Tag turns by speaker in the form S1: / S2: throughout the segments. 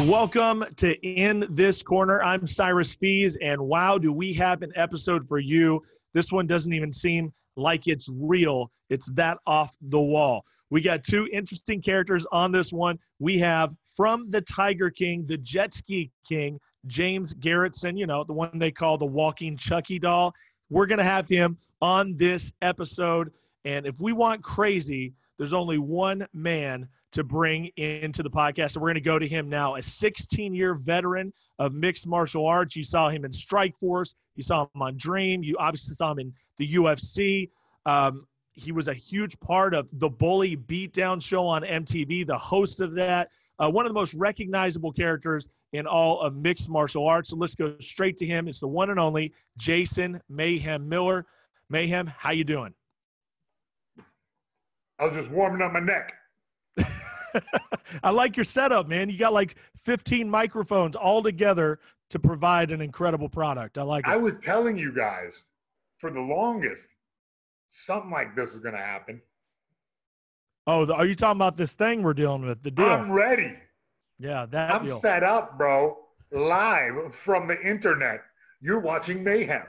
S1: Welcome to In This Corner. I'm Cyrus Fees, and wow, do we have an episode for you. This one doesn't even seem like it's real. It's that off the wall. We got two interesting characters on this one. We have from the Tiger King, the Jet Ski King, James Garretson, the one they call the walking Chucky doll. We're going to have him on this episode, and if we want crazy, there's only one man to bring into the podcast. So we're going to go to him now, a 16-year veteran of mixed martial arts. You saw him in Strikeforce. You saw him on Dream. You obviously saw him in the UFC. He was a huge part of the Bully Beatdown show on MTV, the host of that. One of the most recognizable characters in all of mixed martial arts. So let's go straight to him. It's the one and only Jason Mayhem Miller. Mayhem, how you doing?
S2: I was just warming up my neck.
S1: I like your setup, man. You got like 15 microphones all together to provide an incredible product. I like it.
S2: I was telling you guys for the longest, something like this is going to happen.
S1: Oh, are you talking about this thing we're dealing with? The deal.
S2: I'm ready.
S1: Yeah, that
S2: I'm
S1: deal.
S2: set up, bro. Live from the internet. You're watching Mayhem.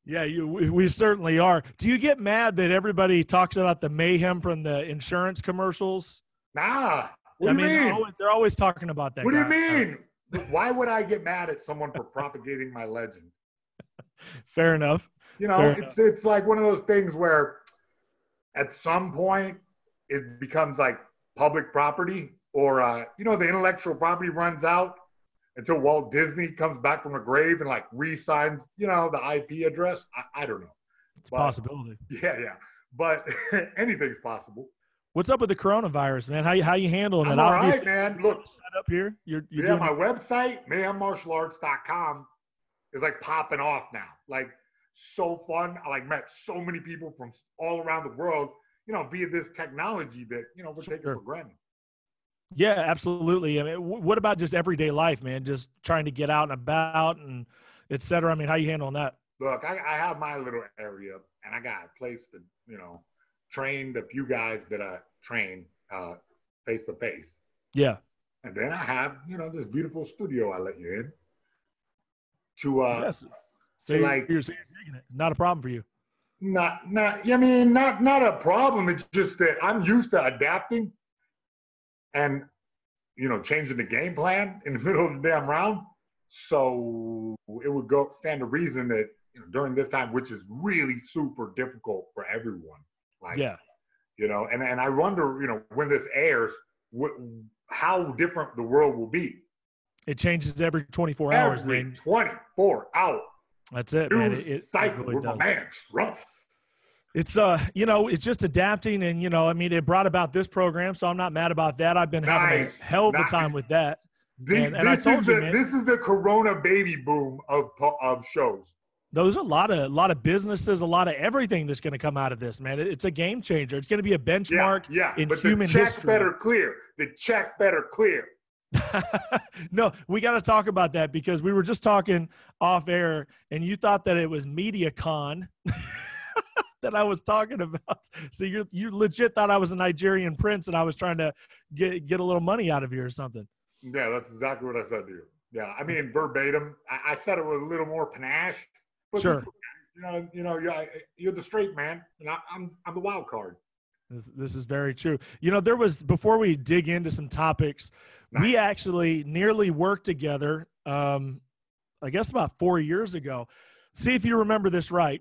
S1: Yeah, we certainly are. Do you get mad that everybody talks about the mayhem from the insurance commercials?
S2: Nah. What do you mean?
S1: They're always talking about that.
S2: What do you mean? Why would I get mad at someone for propagating my legend?
S1: Fair enough.
S2: It's like one of those things where at some point it becomes like public property or, the intellectual property runs out until Walt Disney comes back from the grave and like re-signs, the IP address. I don't know.
S1: It's a possibility.
S2: Yeah. But anything's possible.
S1: What's up with the coronavirus, man? How you handling it?
S2: All right, man. Look,
S1: set up here. You're
S2: my website, mayhemmartialarts.com, is like popping off now. Like so fun. I met so many people from all around the world, via this technology that, we're taking for granted.
S1: Yeah, absolutely. I mean, what about just everyday life, man? Just trying to get out and about and et cetera. I mean, how you handling that?
S2: Look, I have my little area and I got a place to, train the few guys that I train face to face.
S1: Yeah.
S2: And then I have, this beautiful studio I let you in to,
S1: yes. So you're taking it. Not a problem for you.
S2: Not a problem. It's just that I'm used to adapting and, changing the game plan in the middle of the damn round. So it would stand to reason that, during this time, which is really super difficult for everyone. And I wonder, when this airs, how different the world will be.
S1: It changes every 24 hours.
S2: Every 24 hours.
S1: That's it, man. It
S2: cycle
S1: really
S2: with
S1: does.
S2: my man Trump.
S1: It's it's just adapting, and it brought about this program, so I'm not mad about that. I've been having a hell of a time with that. And I told you, man,
S2: this is the Corona baby boom of shows.
S1: There's a lot of businesses, a lot of everything that's going to come out of this, man. It's a game changer. It's going to be a benchmark in human history. The check better clear.
S2: The check better clear.
S1: No, we got to talk about that because we were just talking off air, and you thought that it was MediaCon that I was talking about. So you legit thought I was a Nigerian prince, and I was trying to get a little money out of you or something.
S2: Yeah, that's exactly what I said to you. Yeah, I mean verbatim. I said it with a little more panache. But
S1: sure.
S2: You're the straight man, and I'm the wild card.
S1: This is very true. There was, before we dig into some topics, we actually nearly worked together, I guess about 4 years ago. See if you remember this right.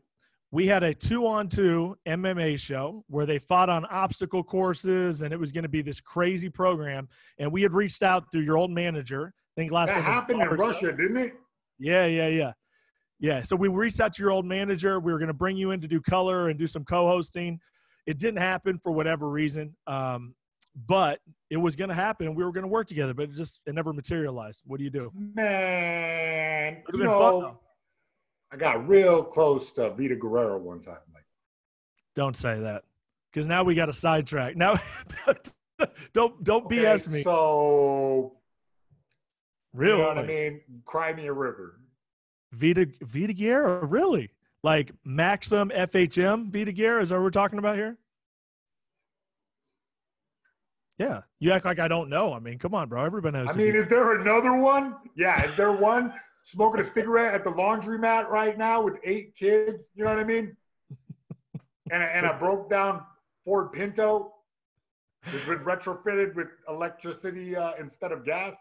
S1: We had a 2-on-2 MMA show where they fought on obstacle courses, and it was going to be this crazy program. And we had reached out through your old manager. I think last
S2: that happened in Russia, didn't it?
S1: Yeah. Yeah, so we reached out to your old manager. We were going to bring you in to do color and do some co-hosting. It didn't happen for whatever reason, but it was going to happen, and we were going to work together, but it never materialized. What do you do?
S2: Man,
S1: fun,
S2: I got real close to Vita Guerrero one time.
S1: Don't say that, because now we got a sidetrack. Now, don't BS me.
S2: So,
S1: really?
S2: You know what I mean? Cry me a river.
S1: Vita Guerrero, really? Like Maxim FHM Vita Guerrero is that what we're talking about here? Yeah. You act like I don't know. I mean, come on, bro. Everybody knows.
S2: I mean, is there another one? Yeah. Is there one smoking a cigarette at the laundromat right now with 8 kids? You know what I mean? And a broke down Ford Pinto that's been retrofitted with electricity instead of gas.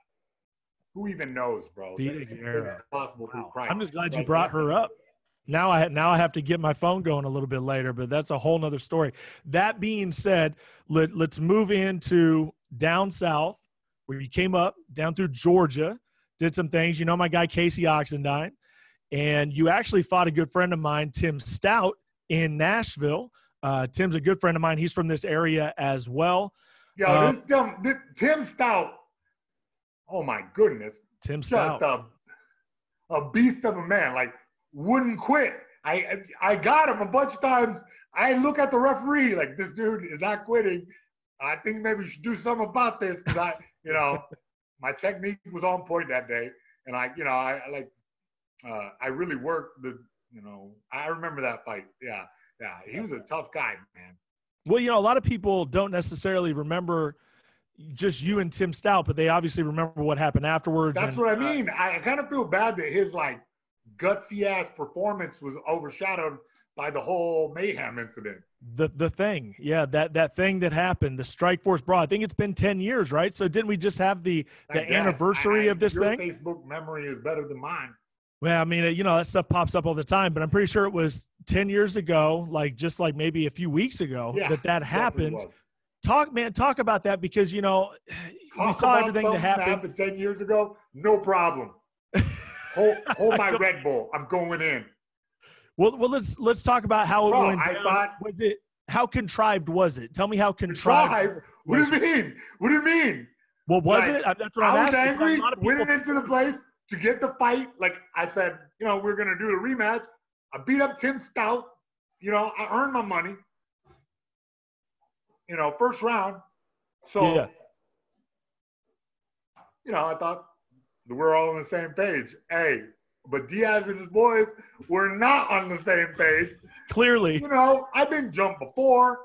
S2: Who even knows, bro? It's possible through Christ.
S1: I'm just glad you brought her up. Now I have to get my phone going a little bit later, but that's a whole nother story. That being said, let's move into down south where you came up, down through Georgia, did some things. You know my guy Casey Oxendine, and you actually fought a good friend of mine, Tim Stout, in Nashville. Tim's a good friend of mine. He's from this area as well.
S2: Yo, this Tim Stout, oh my goodness.
S1: Tim Stout.
S2: Just a beast of a man. Like, wouldn't quit. I got him a bunch of times. I look at the referee like, this dude is not quitting. I think maybe we should do something about this because my technique was on point that day, and I really worked I remember that fight. Yeah, he was a tough guy, man.
S1: Well, a lot of people don't necessarily remember just you and Tim Stout, but they obviously remember what happened afterwards.
S2: That's what I mean. I kind of feel bad that his gutsy ass performance was overshadowed by the whole Mayhem incident.
S1: The thing, yeah, that thing that happened, the Strikeforce Brawl. I think it's been 10 years, right? So didn't we just have the anniversary of this thing?
S2: Your Facebook memory is better than mine.
S1: Well, I mean, that stuff pops up all the time, but I'm pretty sure it was 10 years ago, just maybe a few weeks ago that happened. Talk about that because, we saw everything that happened
S2: 10 years ago. No problem. Hold my Red Bull. I'm going in.
S1: Well, let's talk about how it went down. How contrived was it? Tell me how contrived.
S2: What do you mean? What do you mean?
S1: Well, was it? That's what I'm asking.
S2: I was angry. Went into the place to get the fight. Like I said, we're gonna do the rematch. I beat up Tim Stout. I earned my money. First round. So, I thought we're all on the same page. Hey, but Diaz and his boys were not on the same page.
S1: Clearly.
S2: I've been jumped before.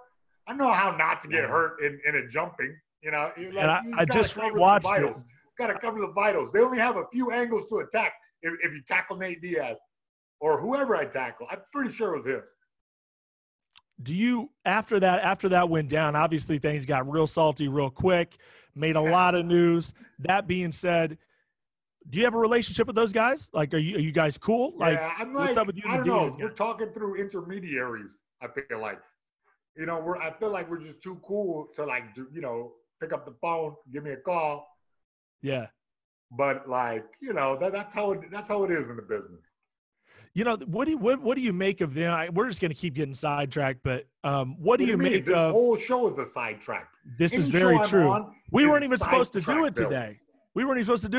S2: I know how not to get hurt in a jumping.
S1: I just rewatched it.
S2: Got to cover the vitals. They only have a few angles to attack if you tackle Nate Diaz or whoever I tackle. I'm pretty sure it was him.
S1: Do you, after that went down, obviously things got real salty real quick, made a lot of news. That being said, do you have a relationship with those guys? Are you guys cool? What's up with you?
S2: I don't know. We're talking through intermediaries. I feel like, I feel like we're just too cool to pick up the phone, give me a call.
S1: Yeah.
S2: But that's how it is in the business.
S1: What do you make of them? We're just going to keep getting sidetracked, but what do you make of?
S2: This whole show is a sidetrack.
S1: This is very true. We weren't even supposed to do it today. You're supposed to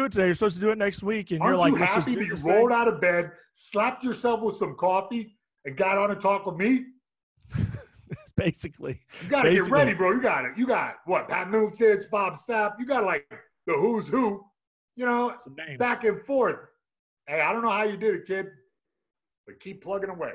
S1: do it next week, and you're like,
S2: "Aren't you happy that you rolled out of bed, slapped yourself with some coffee, and got on to talk with me?"
S1: Basically,
S2: you got to get ready, bro. You got it. You got what? Pat Middleton, Bob Sapp. You got the who's who. Back and forth. Hey, I don't know how you did it, kid, but keep plugging away.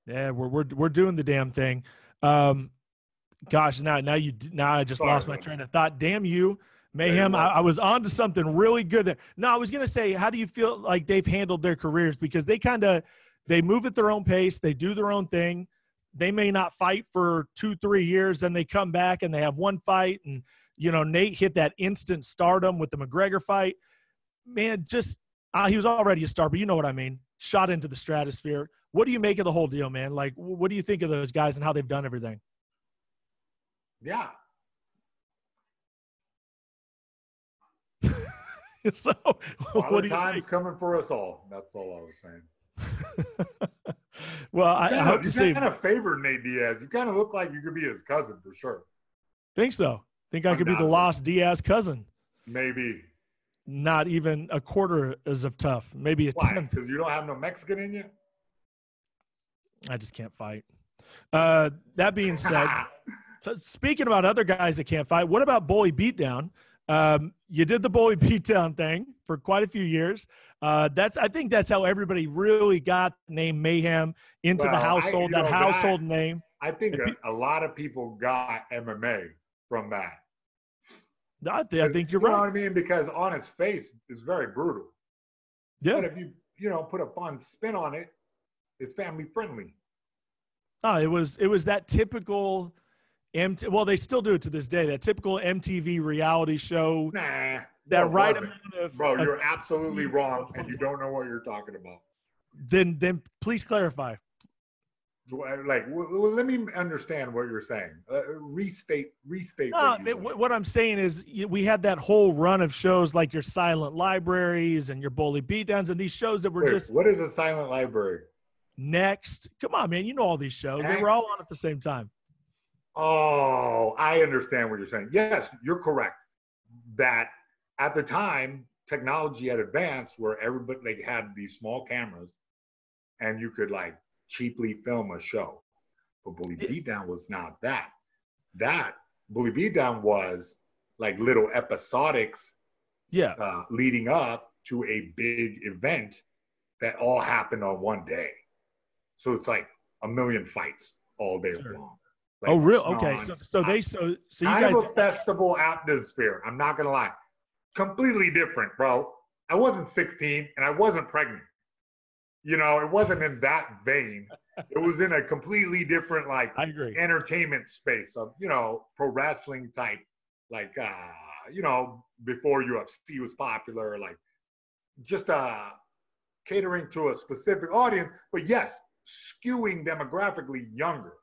S1: Yeah, we're doing the damn thing. Gosh, now I just lost my train of thought. Damn you. Mayhem, I was on to something really good there. No, I was going to say, how do you feel like they've handled their careers? Because they move at their own pace. They do their own thing. They may not fight for 2-3 years, and they come back and they have one fight. And, Nate hit that instant stardom with the McGregor fight. Man, he was already a star, but you know what I mean. Shot into the stratosphere. What do you make of the whole deal, man? What do you think of those guys and how they've done everything?
S2: Yeah.
S1: So,
S2: what do you time's coming for us all. That's all I was saying.
S1: Well, I hope to see.
S2: You kind of favor Nate Diaz. You kind of look like you could be his cousin for sure.
S1: Think so? Think I could be the lost Diaz cousin?
S2: Maybe.
S1: Not even a quarter as of tough. Maybe a 10th.
S2: Because you don't have no Mexican in you?
S1: I just can't fight. That being said, so speaking about other guys that can't fight, what about Bully Beatdown? You did the Bully Beatdown thing for quite a few years. I think that's how everybody really got the name Mayhem into the household, household name.
S2: I think a lot of people got MMA from that.
S1: I think you're
S2: You know
S1: right.
S2: what I mean? Because on its face, it's very brutal.
S1: Yeah.
S2: But if you know, put a fun spin on it, it's family friendly.
S1: Oh, it was that typical well, they still do it to this day. That typical MTV reality show.
S2: Nah, no,
S1: That
S2: it
S1: right
S2: wasn't.
S1: amount of
S2: Bro, you're absolutely wrong, and you
S1: fun.
S2: don't know what you're talking about.
S1: Then please clarify.
S2: Like, well, let me understand what you're saying. Restate
S1: No,
S2: what you said.
S1: what I'm saying is we had that whole run of shows like your Silent Libraries and your Bully Beatdowns and these shows that were
S2: Wait,
S1: just
S2: what is a silent library?
S1: next. Come on, man. You know all these shows. They were all on at the same time.
S2: Oh, I understand what you're saying. Yes, you're correct. That at the time, technology had advanced where everybody like had these small cameras and you could like cheaply film a show. But Bully Beatdown was not that. That Bully Beatdown was like little episodics
S1: Yeah.
S2: leading up to a big event that all happened on one day. So it's like a million fights all day long. Like,
S1: oh, real? Okay. So you
S2: kind
S1: guys
S2: of a festival atmosphere. I'm not gonna lie, completely different, bro. I wasn't 16 and I wasn't pregnant. You know, it wasn't in that vein. It was in a completely different, like,
S1: I agree.
S2: entertainment space of, you know, pro wrestling type, like, you know, before UFC was popular, like, just catering to a specific audience. But yes, skewing demographically younger.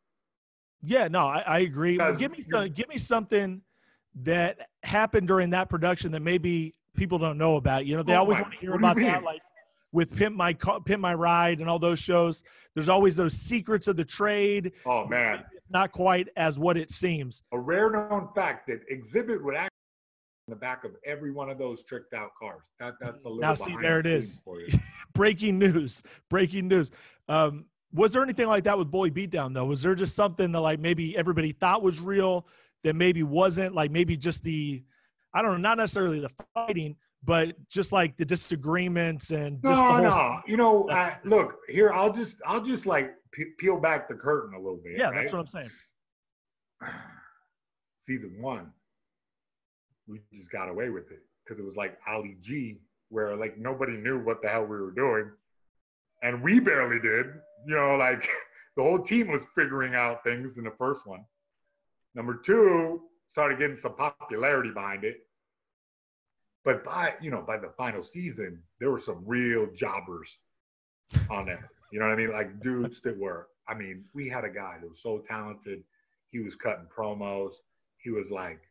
S1: Yeah, no, I agree. Well, give me something that happened during that production that maybe people don't know about. You know, they always want to hear about that, like with Pimp My Ride and all those shows. There's always those secrets of the trade.
S2: Oh man,
S1: it's not quite as what it seems.
S2: A rare known fact that Exhibit would actually in the back of every one of those tricked out cars. That's a little.
S1: Now see, there it is. Breaking news. Was there anything like that with Bully Beatdown, though? Was there just something that, like, maybe everybody thought was real that maybe wasn't? Like, maybe just I don't know, not necessarily the fighting, but just, like, the disagreements and just the whole
S2: No. You know, look, here, I'll just like, peel back the curtain a little bit.
S1: Yeah,
S2: right?
S1: that's what I'm saying.
S2: Season 1, we just got away with it because it was like Ali G, where, like, nobody knew what the hell we were doing. And we barely did, you know, like the whole team was figuring out things in the first one. Number 2, started getting some popularity behind it. But by the final season, there were some real jobbers on there. You know what I mean? Like dudes that were, I mean, we had a guy that was so talented. He was cutting promos. He was like,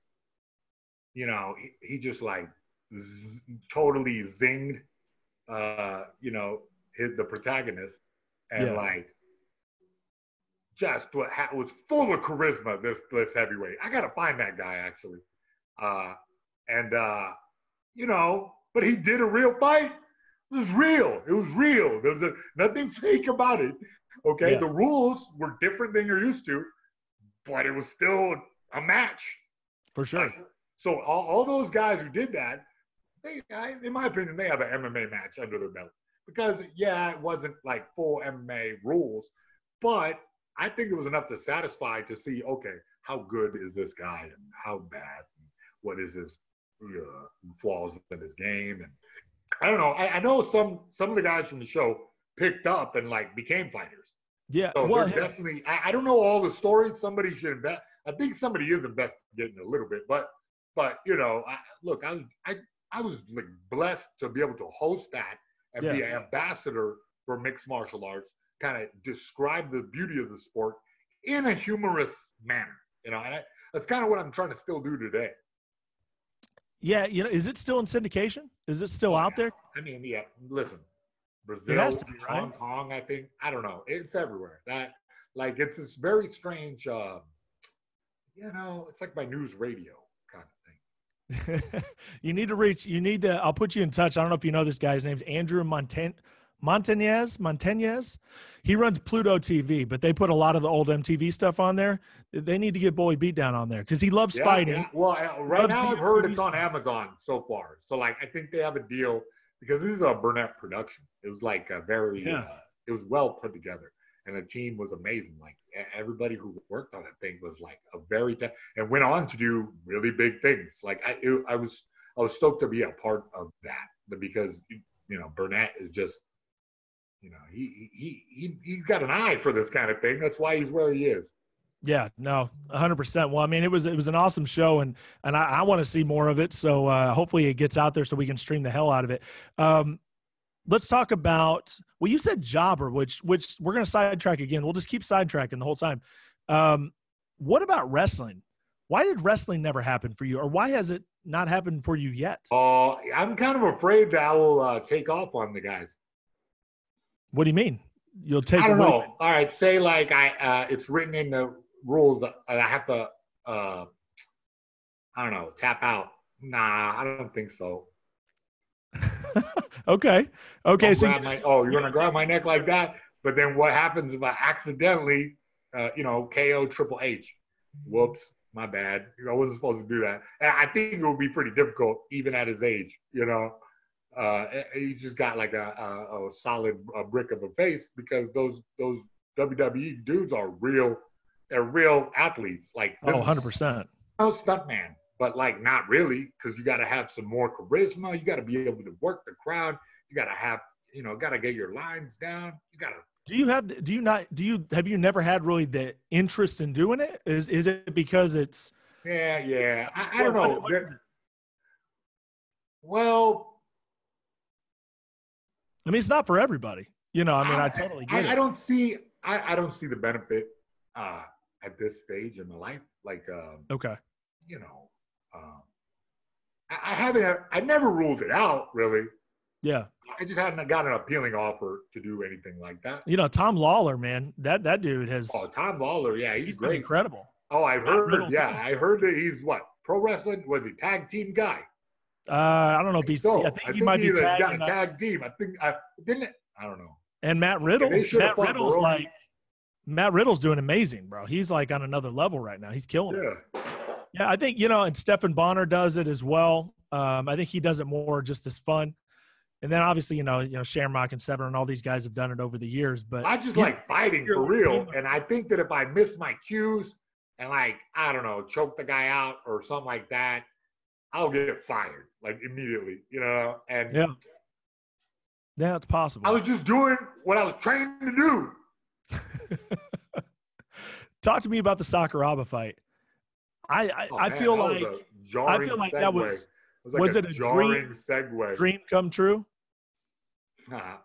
S2: you know, he just like totally zinged, you know, the protagonist, and like just was full of charisma. This heavyweight, I gotta find that guy actually, you know, but he did a real fight. It was real. It was real. There was nothing fake about it. Okay, the rules were different than you're used to, but it was still a match
S1: for sure.
S2: So all those guys who did that, in my opinion, they have an MMA match under their belt. Because, yeah, it wasn't like full MMA rules, but I think it was enough to satisfy to see, okay, how good is this guy and how bad, and what is his flaws in his game. And I don't know. I know some of the guys from the show picked up and like became fighters.
S1: Yeah.
S2: So well, definitely, I don't know all the stories. Somebody should invest. I think somebody is investigating a little bit, but you know, I was like blessed to be able to host that and be an ambassador for mixed martial arts, kind of describe the beauty of the sport in a humorous manner, you know, and that's kind of what I'm trying to still do today.
S1: Yeah, you know, is it still in syndication? Is it still out there?
S2: I mean, yeah, listen, Brazil, Hong Kong, I think, I don't know, it's everywhere. That, like, it's this very strange, you know, it's like my news radio kind of thing.
S1: I'll put you in touch. I don't know if you know this guy's name's Andrew Montañez. He runs Pluto TV, but they put a lot of the old MTV stuff on there. They need to get Bully Beatdown on there because he loves fighting.
S2: Yeah. Well, right now I've heard it's on Amazon so far. So, like, I think they have a deal because this is a Burnett production. It was like a very, it was well put together. and the team was amazing. Like everybody who worked on that thing was like a very and went on to do really big things. Like I was stoked to be a part of that because Burnett is just he got an eye for this kind of thing. That's why he's where he is.
S1: Yeah, no, 100%. Well, I mean, it was an awesome show, and I want to see more of it. So hopefully it gets out there so we can stream the hell out of it. Let's talk about, well, you said jobber, which we're going to sidetrack again. We'll just keep sidetracking the whole time. What about wrestling? Why did wrestling never happen for you, or why has it not happened for you yet?
S2: I'm kind of afraid that I will take off on the guys.
S1: What do you mean? You'll take?
S2: I don't know. All right, say like it's written in the rules that I have to, I don't know, tap out. Nah, I don't think so.
S1: Okay.
S2: So you're gonna grab my neck like that, but then what happens if I accidentally, KO Triple H? Whoops, my bad. I wasn't supposed to do that. And I think it would be pretty difficult even at his age. He's just got like a solid brick of a face because those WWE dudes are real. They're real athletes. Like
S1: 100%.
S2: No stuntman, but like not really, because you got to have some more charisma. You got to be able to work the crowd. You got to have, got to get your lines down. You got to. Have you never had really the interest in doing it? Is it because it's? Yeah. I don't know.
S1: What is it?
S2: Well,
S1: I mean, it's not for everybody. I totally get it.
S2: I don't see the benefit at this stage in my life. Like,
S1: okay.
S2: I never ruled it out, really.
S1: Yeah.
S2: I just hadn't got an appealing offer to do anything like that.
S1: Tom Lawler, man, that dude has.
S2: Oh, Tom Lawler, yeah, he's great.
S1: Incredible.
S2: Oh, I've heard. I heard that he's pro wrestling. Was he tag team guy?
S1: I don't know if he's. So, I think he might be
S2: got a tag team. I think I don't know.
S1: And Matt Riddle. Matt Riddle's doing amazing, bro. He's like on another level right now. He's killing it. Yeah, I think and Stephan Bonner does it as well. I think he does it more just as fun. And then obviously, Shamrock and Severn and all these guys have done it over the years. But
S2: I just like fighting for real. And I think that if I miss my cues and choke the guy out or something like that, I'll get fired like immediately, And
S1: yeah, it's possible.
S2: I was just doing what I was trained to do.
S1: Talk to me about the Sakuraba fight. I feel like that was it a jarring segue? Dream come true?
S2: Man.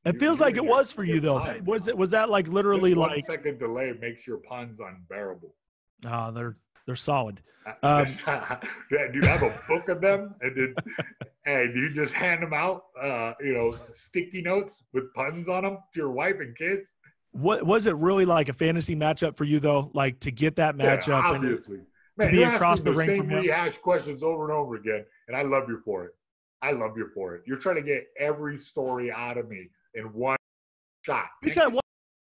S1: It feels like it was for you though. Was that like literally
S2: this 1
S1: like
S2: second delay makes your puns unbearable?
S1: Oh, they're solid.
S2: Dude, I have a book of them, and then do you just hand them out? Sticky notes with puns on them to your wife and kids.
S1: What was it really like a fantasy matchup for you though? Like to get that matchup,
S2: yeah, obviously,
S1: to be across the ring
S2: from rehash questions over and over again, and I love you for it. You're trying to get every story out of me in one shot.
S1: Because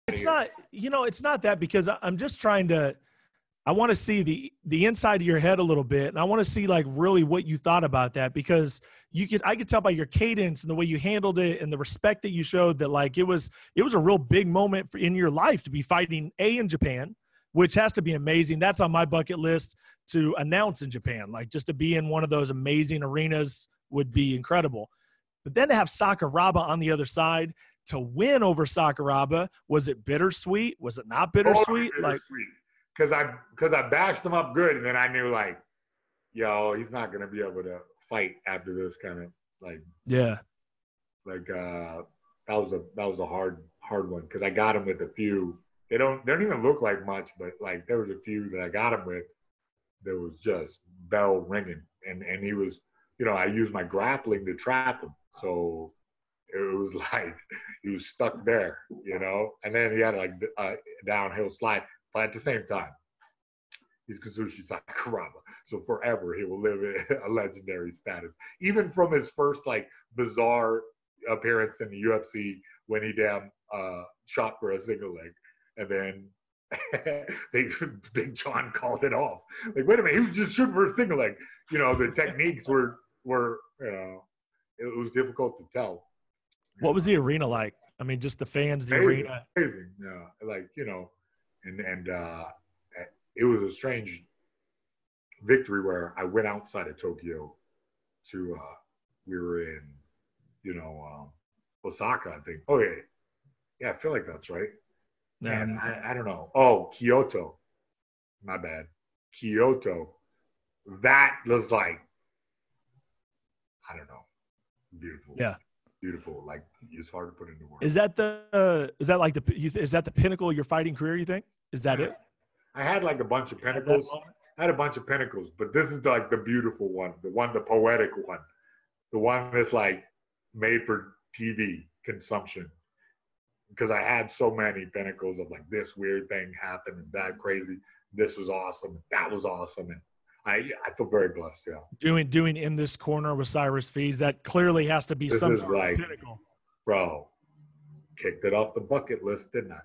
S1: it's not, it's not that, because I'm just trying to. I want to see the inside of your head a little bit, and I want to see like really what you thought about that, because I could tell by your cadence and the way you handled it and the respect that you showed that like it was a real big moment in your life to be fighting in Japan, which has to be amazing. That's on my bucket list to announce in Japan, like just to be in one of those amazing arenas would be incredible. But then to have Sakuraba on the other side to win over Sakuraba, was it bittersweet? Was it not bittersweet?
S2: Because I bashed him up good, and then I knew like, he's not gonna be able to fight after this kind of like. Yeah. Like that was a hard one, because I got him with a few. They don't even look like much, but like there was a few that I got him with that was just bell ringing, and he was, I used my grappling to trap him, so it was like he was stuck there, and then he had like a downhill slide. But at the same time, he's Kazushi Sakuraba. So forever he will live in a legendary status. Even from his first like bizarre appearance in the UFC when he shot for a single leg. And then Big John called it off. Like, wait a minute, he was just shooting for a single leg. The techniques were it was difficult to tell.
S1: What was the arena like? I mean, just the fans, the
S2: amazing,
S1: arena.
S2: amazing. Yeah, like and it was a strange victory where I went outside of Tokyo to we were in Osaka, I think. Oh yeah, I feel like that's right.
S1: Yeah.
S2: And I don't know. Oh, Kyoto. My bad. Kyoto. That was like, I don't know. Beautiful.
S1: Yeah.
S2: Beautiful. Like, it's hard to put into words.
S1: Is that the pinnacle of your fighting career, you think? Is that it?
S2: I had like a bunch of pinnacles. I had a bunch of pinnacles, but this is like the beautiful one, the poetic one, the one that's like made for TV consumption. Because I had so many pinnacles of like this weird thing happened and that crazy. This was awesome. That was awesome. And I feel very blessed. Yeah.
S1: Doing in this corner with Cyrus Fees, that clearly has to be some sort of pinnacle.
S2: Bro, kicked it off the bucket list, didn't I?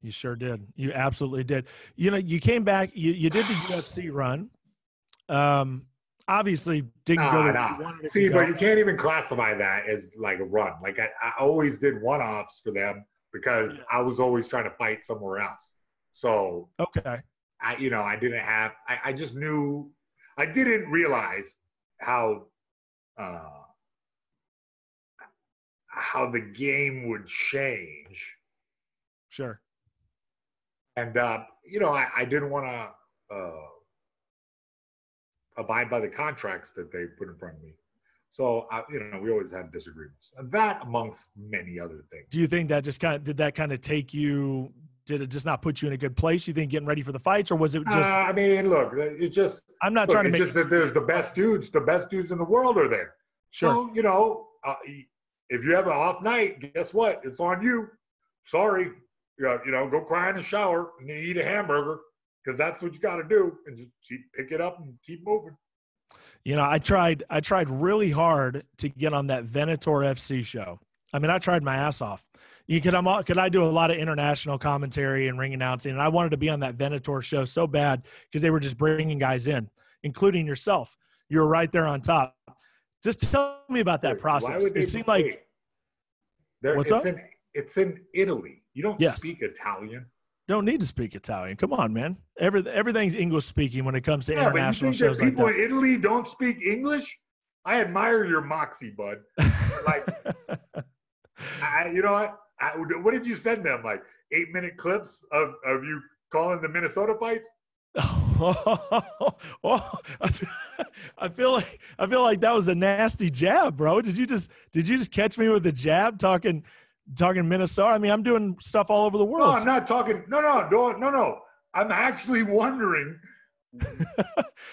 S1: You sure did. You absolutely did. You came back. You did the UFC run. Obviously didn't go.
S2: See, but you can't even classify that as like a run. Like I always did one-offs for them because I was always trying to fight somewhere else. So
S1: okay.
S2: I just knew. I didn't realize how the game would change.
S1: Sure.
S2: And I didn't want to abide by the contracts that they put in front of me. So we always had disagreements, and that amongst many other things.
S1: Do you think that did take you? Did it just not put you in a good place? You think getting ready for the fights, or was it just?
S2: I mean, look, it just.
S1: I'm not trying to make.
S2: It's just that there's the best dudes. The best dudes in the world are there.
S1: Sure.
S2: So if you have an off night, guess what? It's on you. Sorry. Go cry in the shower and eat a hamburger because that's what you got to do, and just pick it up and keep moving.
S1: I tried really hard to get on that Venator FC show. I mean, I tried my ass off. I do a lot of international commentary and ring announcing, and I wanted to be on that Venator show so bad because they were just bringing guys in, including yourself. You were right there on top. Just tell me about that process. It seemed like what's up?
S2: It's in Italy. You don't speak Italian.
S1: Don't need to speak Italian. Come on, man. Everything's English speaking when it comes to international shows
S2: that people
S1: like that.
S2: in Italy don't speak English? I admire your moxie, bud. Like, what did you send them? Like 8-minute clips of you calling the Minnesota fights?
S1: I feel like that was a nasty jab, bro. Did you just catch me with a jab talking Minnesota? I mean, I'm doing stuff all over the world.
S2: No, I'm not talking. No. I'm actually wondering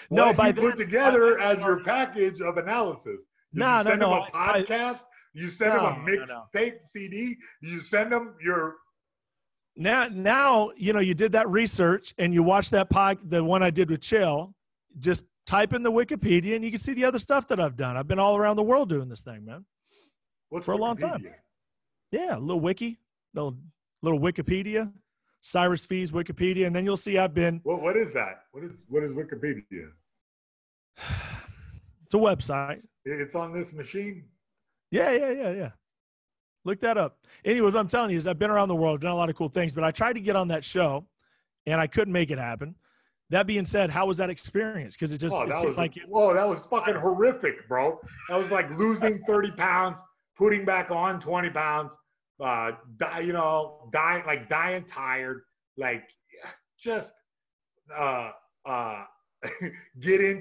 S2: what you put together as your package of analysis. Did you send them a podcast? You send them a mixtape CD? You send them your
S1: Now you did that research and you watched the one I did with Chill. Just type in the Wikipedia and you can see the other stuff that I've done. I've been all around the world doing this thing, man. For a long time. Yeah, a little wiki, little Wikipedia, Cyrus Fees Wikipedia, and then you'll see I've been.
S2: Well, what is that? What is Wikipedia?
S1: It's a website.
S2: It's on this machine.
S1: Yeah. Look that up. Anyways, what I'm telling you is I've been around the world, done a lot of cool things, but I tried to get on that show, and I couldn't make it happen. That being said, how was that experience? Because it seemed like it.
S2: Whoa, that was fucking horrific, bro. That was like losing 30 pounds. Putting back on 20 pounds, dying tired, like just get in,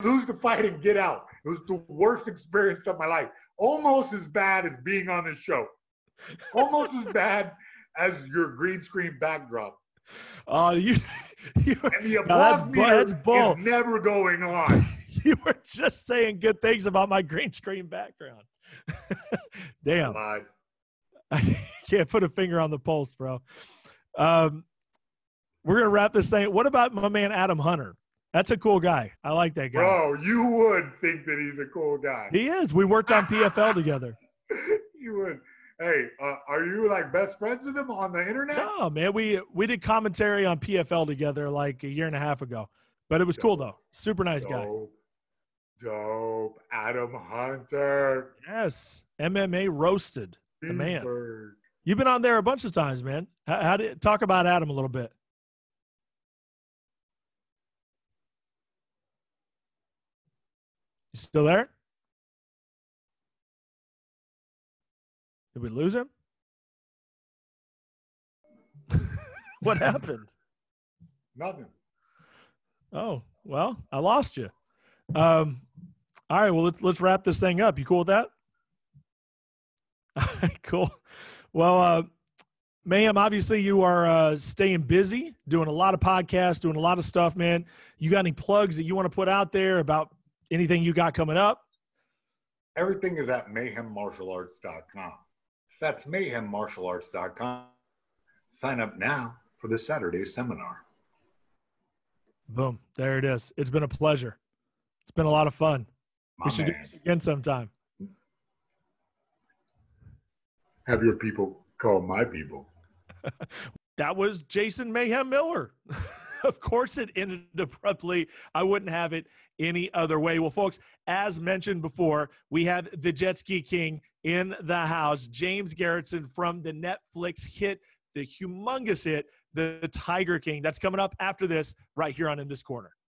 S2: lose the fight and get out. It was the worst experience of my life. Almost as bad as being on this show. Almost as bad as your green screen backdrop.
S1: And
S2: the applause meter is never going on.
S1: You were just saying good things about my green screen background. Damn. I can't put a finger on the pulse, bro. We're going to wrap this thing. What about my man Adam Hunter? That's a cool guy. I like that guy.
S2: Bro, you would think that he's a cool guy.
S1: He is. We worked on PFL together.
S2: You would. Hey, are you like best friends with him on the internet?
S1: No, man. We did commentary on PFL together like a year and a half ago. But it was cool, though. Super nice guy.
S2: Dope. Adam Hunter.
S1: Yes. MMA Roasted. The man.
S2: Beanberg.
S1: You've been on there a bunch of times, man. How did talk about Adam a little bit? You still there? Did we lose him? What happened?
S2: Nothing.
S1: Oh, well, I lost you. All right, well, let's wrap this thing up. You cool with that? All right, cool. Well, Mayhem, obviously you are staying busy, doing a lot of podcasts, doing a lot of stuff, man. You got any plugs that you want to put out there about anything you got coming up?
S2: Everything is at mayhemmartialarts.com. That's mayhemmartialarts.com. Sign up now for the Saturday seminar.
S1: Boom. There it is. It's been a pleasure. It's been a lot of fun. We should do this again sometime.
S2: Have your people call my people.
S1: That was Jason Mayhem Miller. Of course it ended abruptly. I wouldn't have it any other way. Well, folks, as mentioned before, we have the Jet Ski King in the house, James Garretson from the Netflix hit, the humongous hit, the Tiger King. That's coming up after this right here on In This Corner.